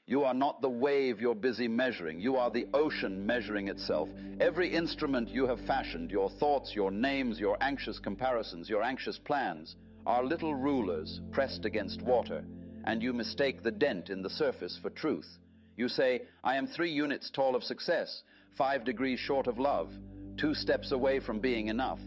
You are not the wave you're busy measuring. You are the ocean measuring itself. Every instrument you have fashioned, your thoughts, your names, your anxious comparisons, your anxious plans, are little rulers pressed against water, and you mistake the dent in the surface for truth. You say, I am 3 units tall of success, 5 degrees short of love, 2 steps away from being enough.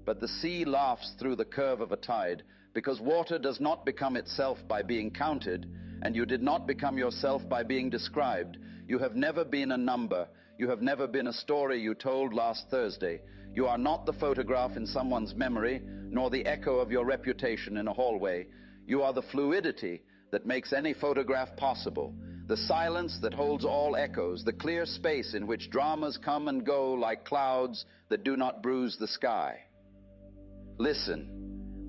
But the sea laughs through the curve of a tide, because water does not become itself by being counted, and you did not become yourself by being described. You have never been a number. You have never been a story you told last Thursday. You are not the photograph in someone's memory, nor the echo of your reputation in a hallway. You are the fluidity that makes any photograph possible, the silence that holds all echoes, the clear space in which dramas come and go like clouds that do not bruise the sky. Listen.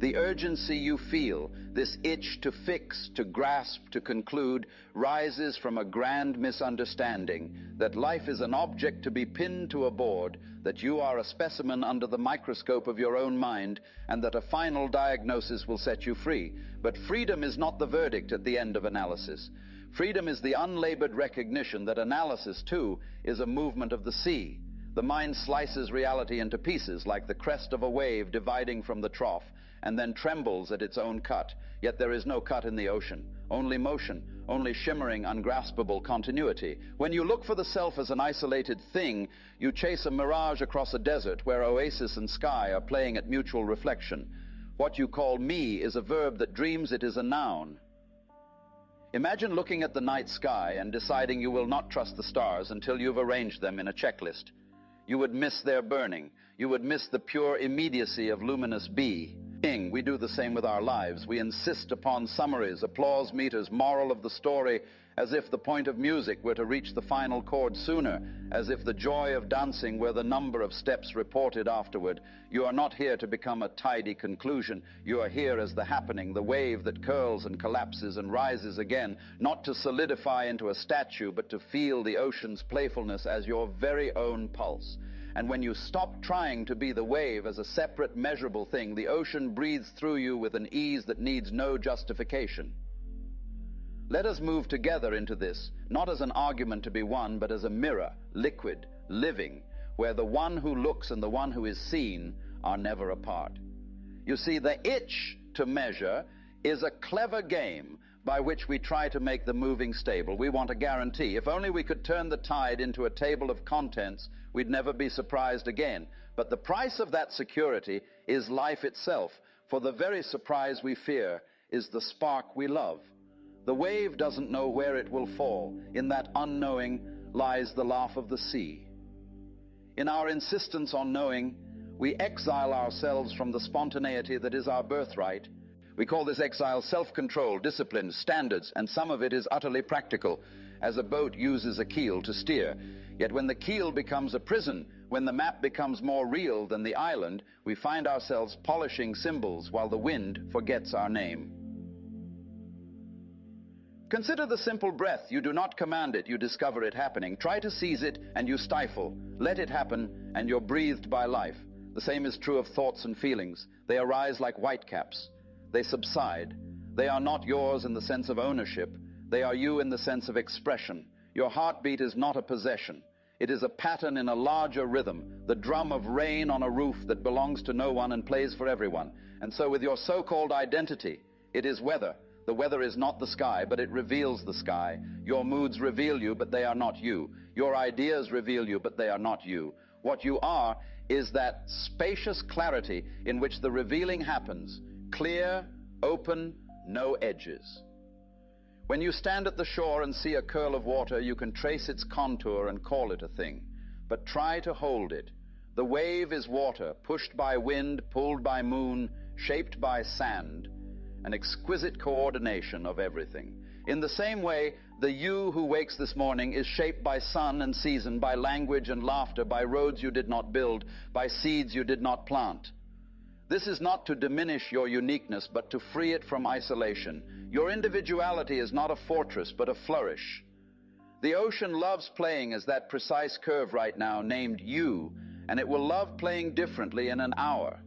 The urgency you feel, this itch to fix, to grasp, to conclude, rises from a grand misunderstanding that life is an object to be pinned to a board, that you are a specimen under the microscope of your own mind, and that a final diagnosis will set you free. But freedom is not the verdict at the end of analysis. Freedom is the unlabored recognition that analysis, too, is a movement of the sea. The mind slices reality into pieces like the crest of a wave dividing from the trough, and then trembles at its own cut. Yet there is no cut in the ocean, only motion, only shimmering, ungraspable continuity. When you look for the self as an isolated thing, you chase a mirage across a desert where oasis and sky are playing at mutual reflection. What you call me is a verb that dreams it is a noun. Imagine looking at the night sky and deciding you will not trust the stars until you've arranged them in a checklist. You would miss their burning. You would miss the pure immediacy of luminous B. We do the same with our lives. We insist upon summaries, applause meters, moral of the story, as if the point of music were to reach the final chord sooner, as if the joy of dancing were the number of steps reported afterward. You are not here to become a tidy conclusion. You are here as the happening, the wave that curls and collapses and rises again, not to solidify into a statue, but to feel the ocean's playfulness as your very own pulse. And when you stop trying to be the wave as a separate, measurable thing, the ocean breathes through you with an ease that needs no justification. Let us move together into this, not as an argument to be won, but as a mirror, liquid, living, where the one who looks and the one who is seen are never apart. You see, the itch to measure is a clever game by which we try to make the moving stable. We want a guarantee. If only we could turn the tide into a table of contents, we'd never be surprised again. But the price of that security is life itself, for the very surprise we fear is the spark we love. The wave doesn't know where it will fall. In that unknowing lies the laugh of the sea. In our insistence on knowing, we exile ourselves from the spontaneity that is our birthright. We call this exile self-control, discipline, standards, and some of it is utterly practical, as a boat uses a keel to steer. Yet when the keel becomes a prison, when the map becomes more real than the island, we find ourselves polishing symbols while the wind forgets our name. Consider the simple breath. You do not command it, you discover it happening. Try to seize it, and you stifle. Let it happen, and you're breathed by life. The same is true of thoughts and feelings. They arise like whitecaps. They subside. They are not yours in the sense of ownership. They are you in the sense of expression. Your heartbeat is not a possession. It is a pattern in a larger rhythm, the drum of rain on a roof that belongs to no one and plays for everyone. And so with your so-called identity, it is weather. The weather is not the sky, but it reveals the sky. Your moods reveal you, but they are not you. Your ideas reveal you, but they are not you. What you are is that spacious clarity in which the revealing happens. Clear, open, no edges. When you stand at the shore and see a curl of water, you can trace its contour and call it a thing. But try to hold it. The wave is water, pushed by wind, pulled by moon, shaped by sand. An exquisite coordination of everything. In the same way, the you who wakes this morning is shaped by sun and season, by language and laughter, by roads you did not build, by seeds you did not plant. This is not to diminish your uniqueness, but to free it from isolation. Your individuality is not a fortress, but a flourish. The ocean loves playing as that precise curve right now named you, and it will love playing differently in an hour.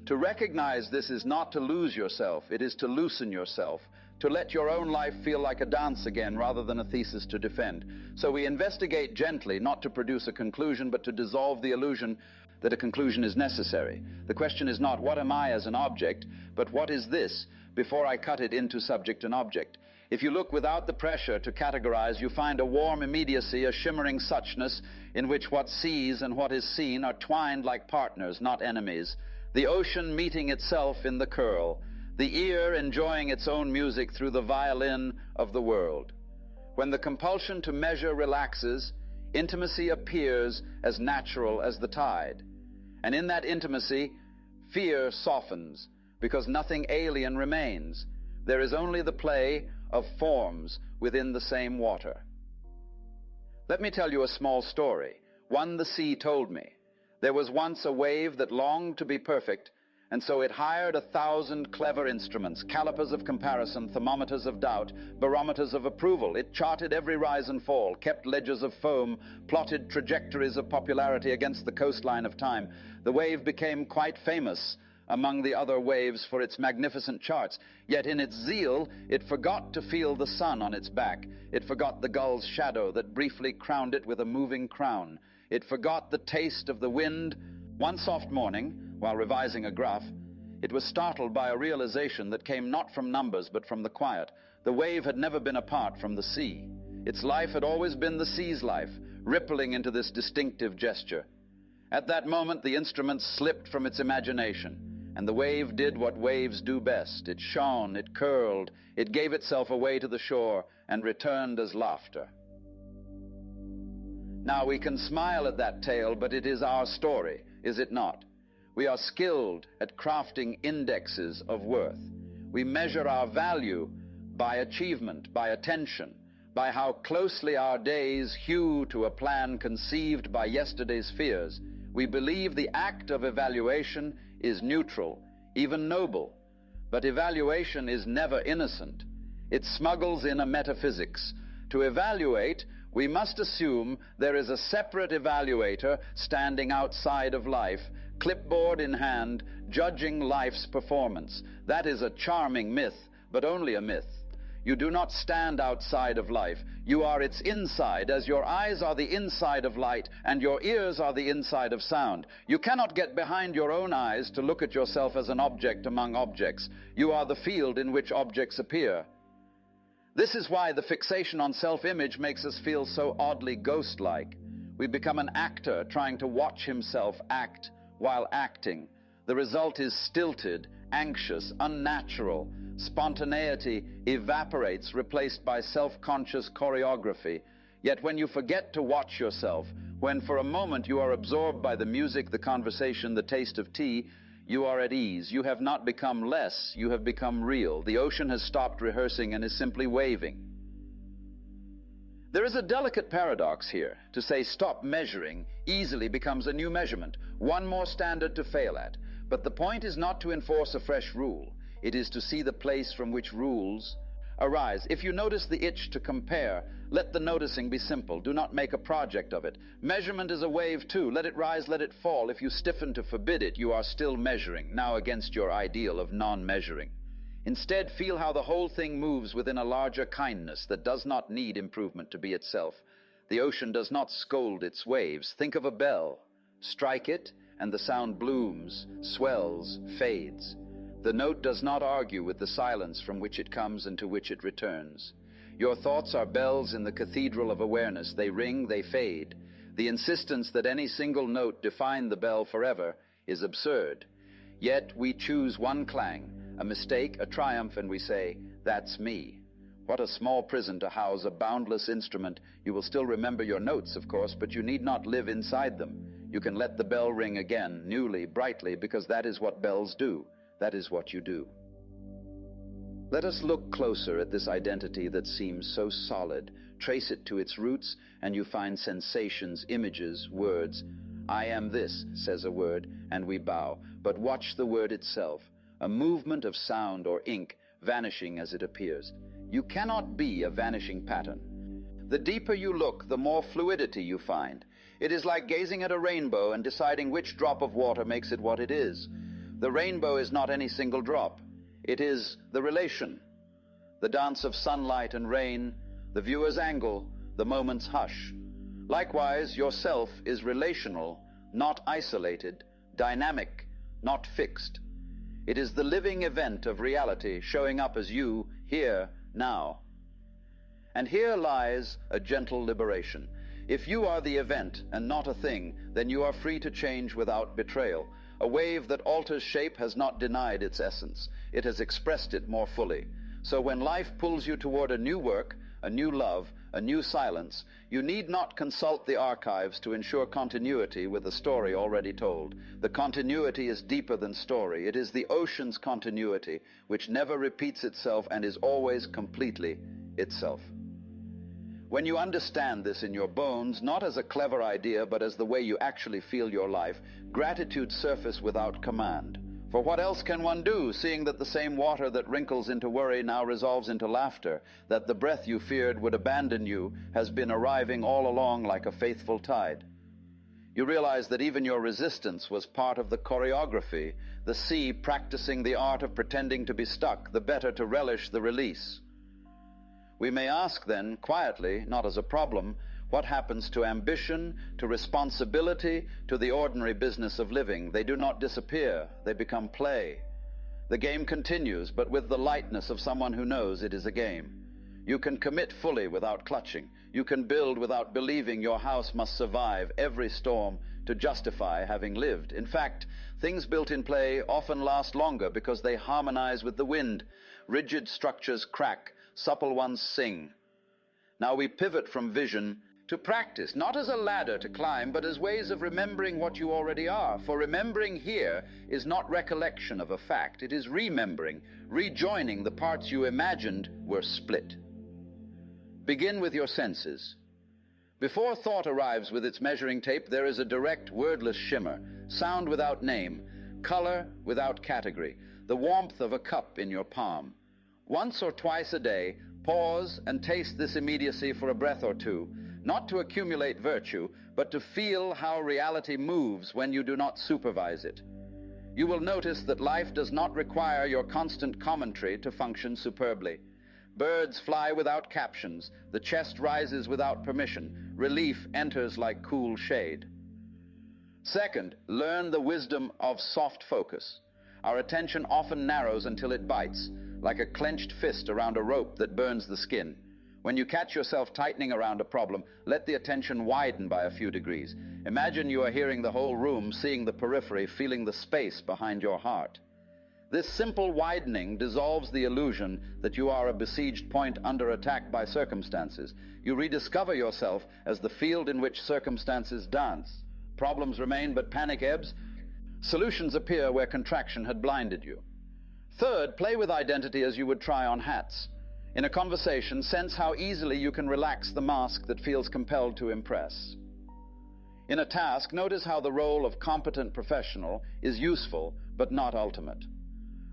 To recognize this is not to lose yourself, it is to loosen yourself, to let your own life feel like a dance again rather than a thesis to defend. So we investigate gently, not to produce a conclusion, but to dissolve the illusion that a conclusion is necessary. The question is not, what am I as an object, but what is this, before I cut it into subject and object. If you look without the pressure to categorize, you find a warm immediacy, a shimmering suchness, in which what sees and what is seen are twined like partners, not enemies. The ocean meeting itself in the curl, the ear enjoying its own music through the violin of the world. When the compulsion to measure relaxes, intimacy appears as natural as the tide. And in that intimacy, fear softens, because nothing alien remains. There is only the play of forms within the same water. Let me tell you a small story, one the sea told me. There was once a wave that longed to be perfect, and so it hired 1,000 clever instruments, calipers of comparison, thermometers of doubt, barometers of approval. It charted every rise and fall, kept ledgers of foam, plotted trajectories of popularity against the coastline of time. The wave became quite famous among the other waves for its magnificent charts. Yet in its zeal, it forgot to feel the sun on its back. It forgot the gull's shadow that briefly crowned it with a moving crown. It forgot the taste of the wind. One soft morning, while revising a graph, it was startled by a realization that came not from numbers but from the quiet. The wave had never been apart from the sea. Its life had always been the sea's life, rippling into this distinctive gesture. At that moment, the instrument slipped from its imagination, and the wave did what waves do best. It shone, it curled, it gave itself away to the shore, and returned as laughter. Now, we can smile at that tale, but it is our story, is it not? We are skilled at crafting indexes of worth. We measure our value by achievement, by attention, by how closely our days hew to a plan conceived by yesterday's fears. We believe the act of evaluation is neutral, even noble. But evaluation is never innocent. It smuggles in a metaphysics. To evaluate, we must assume there is a separate evaluator standing outside of life, clipboard in hand, judging life's performance. That is a charming myth, but only a myth. You do not stand outside of life. You are its inside, as your eyes are the inside of light and your ears are the inside of sound. You cannot get behind your own eyes to look at yourself as an object among objects. You are the field in which objects appear. This is why the fixation on self-image makes us feel so oddly ghost-like. We become an actor trying to watch himself act while acting. The result is stilted, anxious, unnatural. Spontaneity evaporates, replaced by self-conscious choreography. Yet when you forget to watch yourself, when for a moment you are absorbed by the music, the conversation, the taste of tea, you are at ease. You have not become less, you have become real. The ocean has stopped rehearsing and is simply waving. There is a delicate paradox here. To say stop measuring easily becomes a new measurement, one more standard to fail at. But the point is not to enforce a fresh rule. It is to see the place from which rules arise. If you notice the itch to compare, let the noticing be simple. Do not make a project of it. Measurement is a wave too. Let it rise, let it fall. If you stiffen to forbid it, you are still measuring, now against your ideal of non-measuring. Instead, feel how the whole thing moves within a larger kindness that does not need improvement to be itself. The ocean does not scold its waves. Think of a bell. Strike it, and the sound blooms, swells, fades. The note does not argue with the silence from which it comes and to which it returns. Your thoughts are bells in the cathedral of awareness. They ring, they fade. The insistence that any single note define the bell forever is absurd. Yet we choose one clang, a mistake, a triumph, and we say, that's me. What a small prison to house a boundless instrument. You will still remember your notes, of course, but you need not live inside them. You can let the bell ring again, newly, brightly, because that is what bells do. That is what you do. Let us look closer at this identity that seems so solid. Trace it to its roots, and you find sensations, images, words. I am this, says a word, and we bow. But watch the word itself, a movement of sound or ink, vanishing as it appears. You cannot be a vanishing pattern. The deeper you look, the more fluidity you find. It is like gazing at a rainbow and deciding which drop of water makes it what it is. The rainbow is not any single drop. It is the relation the dance of sunlight and rain, the viewer's angle, the moment's hush. Likewise, yourself is relational, not isolated, dynamic, not fixed. It is the living event of reality showing up as you, here, now. And here lies a gentle liberation. If you are the event and not a thing, then you are free to change without betrayal. A wave that alters shape has not denied its essence. It has expressed it more fully. So when life pulls you toward a new work, a new love, a new silence, you need not consult the archives to ensure continuity with a story already told. The continuity is deeper than story. It is the ocean's continuity, which never repeats itself and is always completely itself. When you understand this in your bones, not as a clever idea, but as the way you actually feel your life, gratitude surfaces without command. For what else can one do, seeing that the same water that wrinkles into worry now resolves into laughter, that the breath you feared would abandon you has been arriving all along like a faithful tide? You realize that even your resistance was part of the choreography, the sea practicing the art of pretending to be stuck, the better to relish the release. We may ask then, quietly, not as a problem, what happens to ambition, to responsibility, to the ordinary business of living? They do not disappear, they become play. The game continues, but with the lightness of someone who knows it is a game. You can commit fully without clutching. You can build without believing your house must survive every storm to justify having lived. In fact, things built in play often last longer because they harmonize with the wind. Rigid structures crack, supple ones sing. Now we pivot from vision to practice, not as a ladder to climb, but as ways of remembering what you already are. For remembering here is not recollection of a fact. It is remembering, rejoining the parts you imagined were split. Begin with your senses. Before thought arrives with its measuring tape, there is a direct, wordless shimmer, sound without name, color without category, the warmth of a cup in your palm. Once or twice a day, pause and taste this immediacy for a breath or two, not to accumulate virtue, but to feel how reality moves when you do not supervise it. You will notice that life does not require your constant commentary to function superbly. Birds fly without captions, the chest rises without permission, relief enters like cool shade. Second, learn the wisdom of soft focus. Our attention often narrows until it bites, like a clenched fist around a rope that burns the skin. When you catch yourself tightening around a problem, let the attention widen by a few degrees. Imagine you are hearing the whole room, seeing the periphery, feeling the space behind your heart. This simple widening dissolves the illusion that you are a besieged point under attack by circumstances. You rediscover yourself as the field in which circumstances dance. Problems remain, but panic ebbs. Solutions appear where contraction had blinded you. Third, play with identity as you would try on hats. In a conversation, sense how easily you can relax the mask that feels compelled to impress. In a task, notice how the role of competent professional is useful but not ultimate.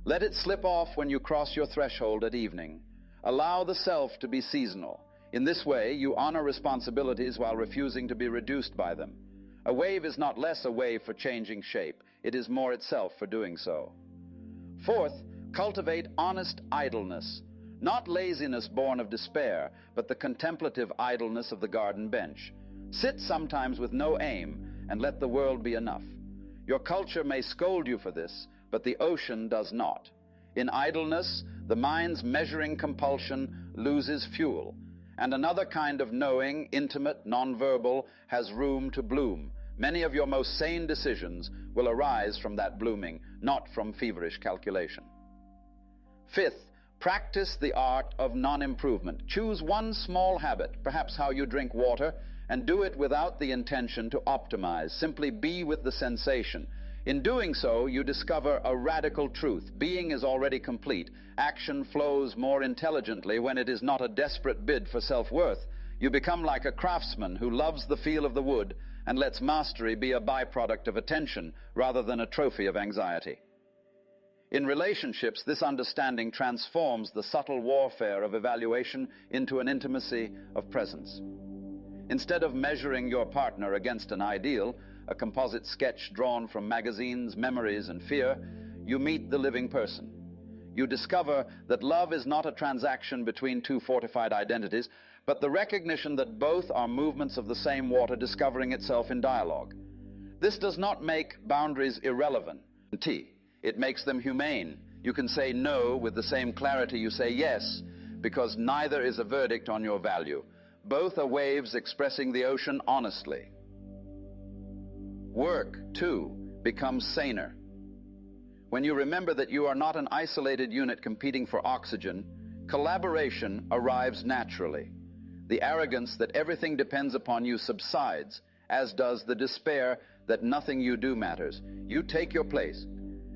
Let it slip off when you cross your threshold at evening. Allow the self to be seasonal. In this way, you honor responsibilities while refusing to be reduced by them. A wave is not less a wave for changing shape. It is more itself for doing so. Fourth, cultivate honest idleness. Not laziness born of despair, but the contemplative idleness of the garden bench. Sit sometimes with no aim and let the world be enough. Your culture may scold you for this, but the ocean does not. In idleness, the mind's measuring compulsion loses fuel, and another kind of knowing, intimate, nonverbal, has room to bloom. Many of your most sane decisions will arise from that blooming, not from feverish calculation. Fifth, practice the art of non-improvement. Choose one small habit, perhaps how you drink water, and do it without the intention to optimize. Simply be with the sensation. In doing so, you discover a radical truth. Being is already complete. Action flows more intelligently when it is not a desperate bid for self-worth. You become like a craftsman who loves the feel of the wood and lets mastery be a byproduct of attention rather than a trophy of anxiety. In relationships, this understanding transforms the subtle warfare of evaluation into an intimacy of presence. Instead of measuring your partner against an ideal, a composite sketch drawn from magazines, memories, and fear, you meet the living person. You discover that love is not a transaction between two fortified identities, but the recognition that both are movements of the same water discovering itself in dialogue. This does not make boundaries irrelevant. It makes them humane. You can say no with the same clarity you say yes, because neither is a verdict on your value. Both are waves expressing the ocean honestly. Work, too, becomes saner. When you remember that you are not an isolated unit competing for oxygen, collaboration arrives naturally. The arrogance that everything depends upon you subsides, as does the despair that nothing you do matters. You take your place.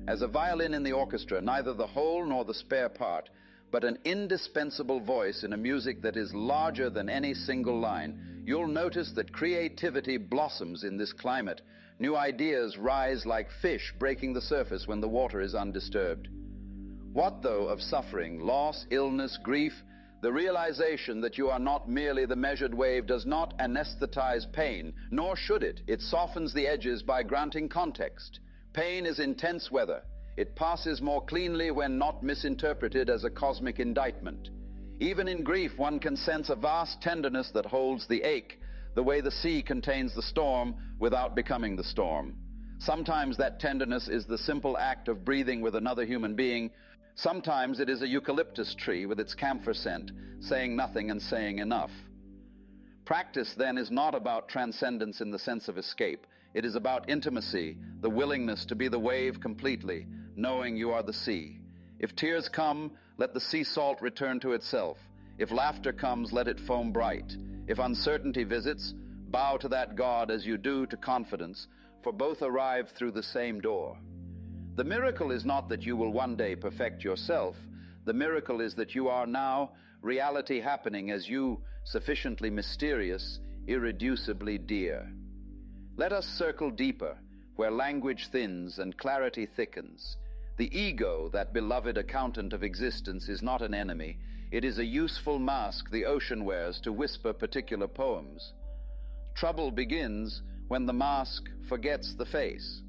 As a violin in the orchestra, neither the whole nor the spare part, but an indispensable voice in a music that is larger than any single line, you'll notice that creativity blossoms in this climate. New ideas rise like fish breaking the surface when the water is undisturbed. What, though, of suffering, loss, illness, grief? The realization that you are not merely the measured wave does not anesthetize pain, nor should it. It softens the edges by granting context. Pain is intense weather. It passes more cleanly when not misinterpreted as a cosmic indictment. Even in grief, one can sense a vast tenderness that holds the ache, the way the sea contains the storm without becoming the storm. Sometimes that tenderness is the simple act of breathing with another human being. Sometimes it is a eucalyptus tree with its camphor scent, saying nothing and saying enough. Practice, then, is not about transcendence in the sense of escape. It is about intimacy, the willingness to be the wave completely, knowing you are the sea. If tears come, let the sea salt return to itself. If laughter comes, let it foam bright. If uncertainty visits, bow to that God as you do to confidence, for both arrive through the same door. The miracle is not that you will one day perfect yourself. The miracle is that you are now reality happening as you, sufficiently mysterious, irreducibly dear. Let us circle deeper, where language thins and clarity thickens. The ego, that beloved accountant of existence, is not an enemy. It is a useful mask the ocean wears to whisper particular poems. Trouble begins when the mask forgets the face.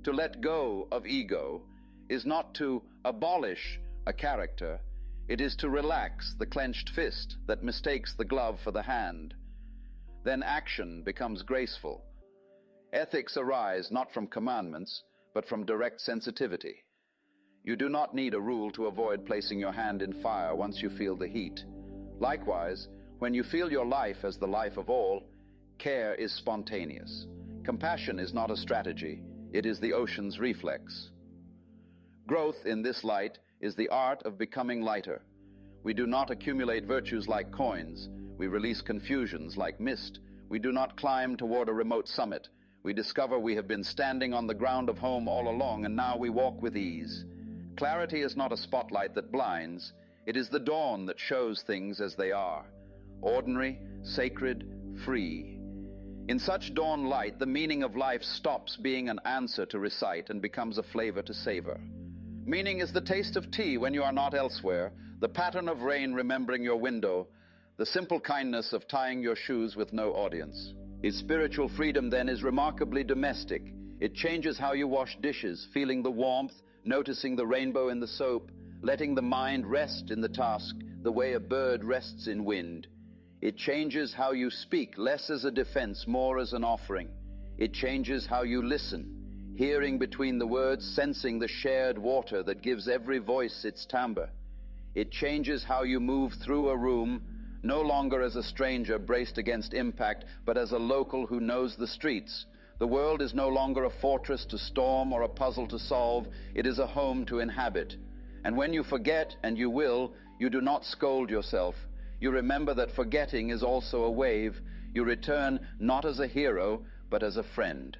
To let go of ego is not to abolish a character. It is to relax the clenched fist that mistakes the glove for the hand. Then action becomes graceful. Ethics arise not from commandments, but from direct sensitivity. You do not need a rule to avoid placing your hand in fire once you feel the heat. Likewise, when you feel your life as the life of all, care is spontaneous. Compassion is not a strategy, it is the ocean's reflex. Growth in this light is the art of becoming lighter. We do not accumulate virtues like coins. We release confusions like mist. We do not climb toward a remote summit. We discover we have been standing on the ground of home all along, and now we walk with ease. Clarity is not a spotlight that blinds. It is the dawn that shows things as they are. Ordinary, sacred, free. In such dawn light, the meaning of life stops being an answer to recite and becomes a flavor to savor. Meaning is the taste of tea when you are not elsewhere, the pattern of rain remembering your window, the simple kindness of tying your shoes with no audience. His spiritual freedom, then, is remarkably domestic. It changes how you wash dishes, feeling the warmth, noticing the rainbow in the soap, letting the mind rest in the task, the way a bird rests in wind. It changes how you speak, less as a defense, more as an offering. It changes how you listen, hearing between the words, sensing the shared water that gives every voice its timbre. It changes how you move through a room, no longer as a stranger braced against impact, but as a local who knows the streets. The world is no longer a fortress to storm or a puzzle to solve. It is a home to inhabit. And when you forget, and you will, you do not scold yourself. You remember that forgetting is also a wave. You return not as a hero, but as a friend.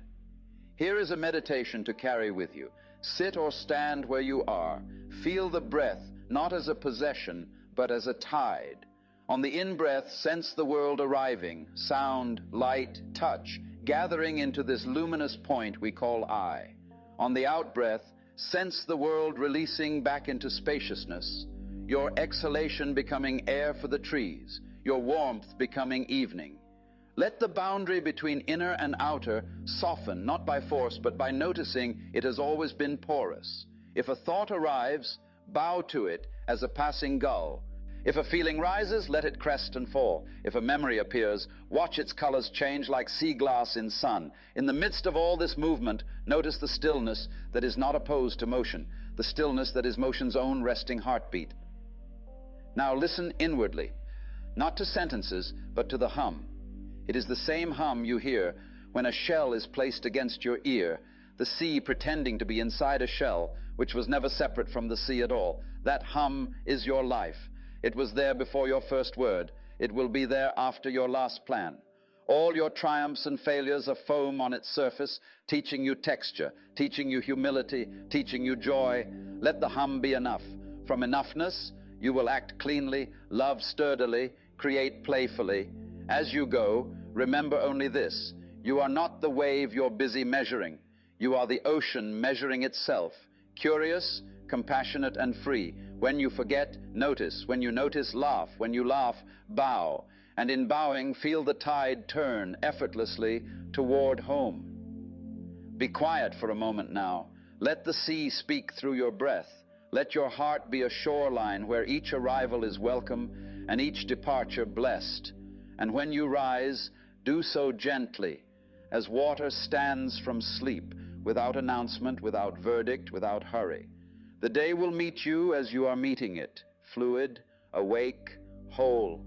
Here is a meditation to carry with you. Sit or stand where you are. Feel the breath, not as a possession, but as a tide. On the in-breath, sense the world arriving, sound, light, touch, gathering into this luminous point we call I. On the out-breath, sense the world releasing back into spaciousness, your exhalation becoming air for the trees, your warmth becoming evening. Let the boundary between inner and outer soften, not by force, but by noticing it has always been porous. If a thought arrives, Bow to it as a passing gull. If a feeling rises, let it crest and fall. If a memory appears, watch its colors change like sea glass in sun. In the midst of all this movement, notice the stillness that is not opposed to motion, the stillness that is motion's own resting heartbeat. Now listen inwardly, not to sentences, but to the hum. It is the same hum you hear when a shell is placed against your ear, the sea pretending to be inside a shell, which was never separate from the sea at all. That hum is your life. It was there before your first word. It will be there after your last plan. All your triumphs and failures are foam on its surface, teaching you texture, teaching you humility, teaching you joy. Let the hum be enough. From enoughness, you will act cleanly, love sturdily, create playfully. As you go, remember only this: you are not the wave you're busy measuring. You are the ocean measuring itself, curious, compassionate, and free. When you forget, notice. When you notice, laugh. When you laugh, bow. And in bowing, feel the tide turn effortlessly toward home. Be quiet for a moment now. Let the sea speak through your breath. Let your heart be a shoreline where each arrival is welcome and each departure blessed. And when you rise, do so gently, as water stands from sleep, without announcement, without verdict, without hurry. The day will meet you as you are meeting it, fluid, awake, whole.